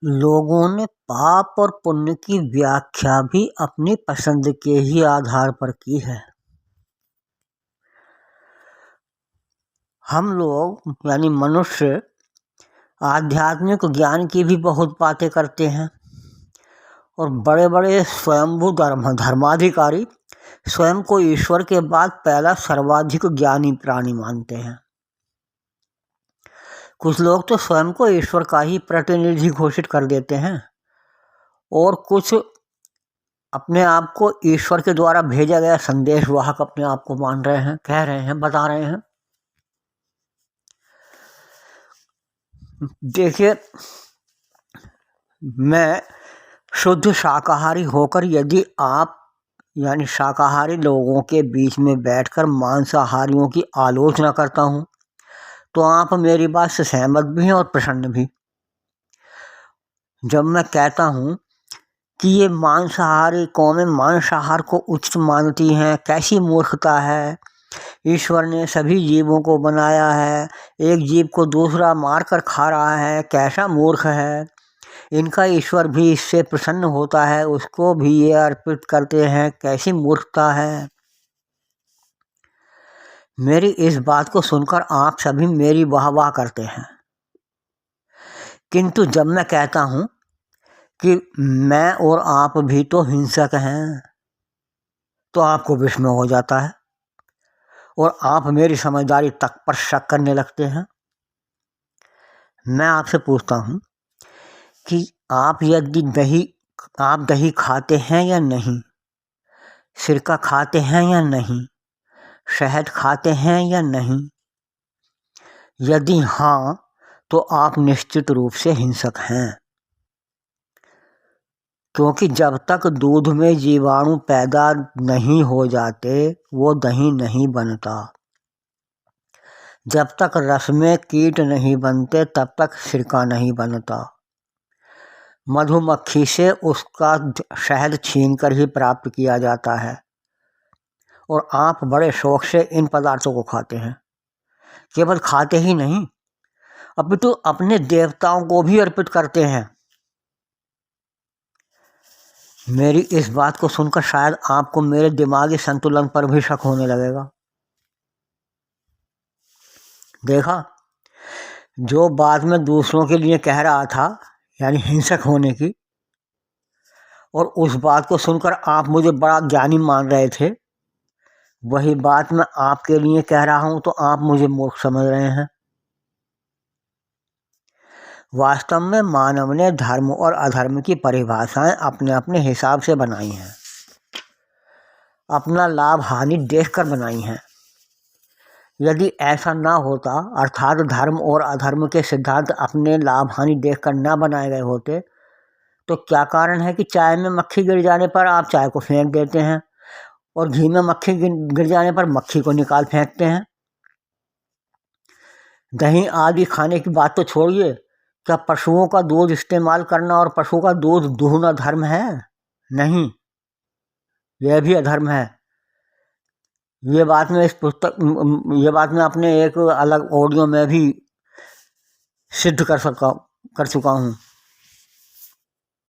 लोगों ने पाप और पुण्य की व्याख्या भी अपनी पसंद के ही आधार पर की है। हम लोग यानी मनुष्य आध्यात्मिक ज्ञान की भी बहुत बातें करते हैं और बड़े बड़े स्वयंभू धर्माधिकारी स्वयं को ईश्वर के बाद पहला सर्वाधिक ज्ञानी प्राणी मानते हैं। कुछ लोग तो स्वयं को ईश्वर का ही प्रतिनिधि घोषित कर देते हैं और कुछ अपने आप को ईश्वर के द्वारा भेजा गया संदेशवाहक अपने आप को मान रहे हैं, कह रहे हैं, बता रहे हैं। देखिए, मैं शुद्ध शाकाहारी होकर यदि आप यानी शाकाहारी लोगों के बीच में बैठकर मांसाहारियों की आलोचना करता हूं तो आप मेरी बात से सहमत भी हैं और प्रसन्न भी। जब मैं कहता हूं कि ये मांसाहारी कौमें मांसाहार को उचित मानती हैं, कैसी मूर्खता है। ईश्वर ने सभी जीवों को बनाया है, एक जीव को दूसरा मारकर खा रहा है, कैसा मूर्ख है। इनका ईश्वर भी इससे प्रसन्न होता है, उसको भी ये अर्पित करते हैं, कैसी मूर्खता है। मेरी इस बात को सुनकर आप सभी मेरी वाह वाह करते हैं, किंतु जब मैं कहता हूं कि मैं और आप भी तो हिंसक हैं तो आपको विस्मय हो जाता है और आप मेरी समझदारी तक पर शक करने लगते हैं। मैं आपसे पूछता हूं कि आप दही खाते हैं या नहीं, सिरका खाते हैं या नहीं, शहद खाते हैं या नहीं। यदि हाँ तो आप निश्चित रूप से हिंसक हैं, क्योंकि जब तक दूध में जीवाणु पैदा नहीं हो जाते वो दही नहीं बनता। जब तक रस में कीट नहीं बनते तब तक सिरका नहीं बनता। मधुमक्खी से उसका शहद छीनकर ही प्राप्त किया जाता है और आप बड़े शौक से इन पदार्थों को खाते हैं। केवल खाते ही नहीं, अपितु अपने देवताओं को भी अर्पित करते हैं। मेरी इस बात को सुनकर शायद आपको मेरे दिमागी संतुलन पर भी शक होने लगेगा। देखा, जो बात मैं दूसरों के लिए कह रहा था यानी हिंसक होने की, और उस बात को सुनकर आप मुझे बड़ा ज्ञानी मान रहे थे, वही बात मैं आपके लिए कह रहा हूं तो आप मुझे मूर्ख समझ रहे हैं। वास्तव में मानव ने धर्म और अधर्म की परिभाषाएं अपने अपने हिसाब से बनाई हैं, अपना लाभ हानि देखकर बनाई हैं। यदि ऐसा ना होता, अर्थात धर्म और अधर्म के सिद्धांत अपने लाभ हानि देखकर ना बनाए गए होते, तो क्या कारण है कि चाय में मक्खी गिर जाने पर आप चाय को फेंक देते हैं और घी में मक्खी गिर जाने पर मक्खी को निकाल फेंकते हैं। दही आदि खाने की बात तो छोड़िए, क्या पशुओं का दूध इस्तेमाल करना और पशु का दूध दूहना धर्म है? नहीं, यह भी अधर्म है। ये बात मैं अपने एक अलग ऑडियो में भी सिद्ध कर चुका हूँ।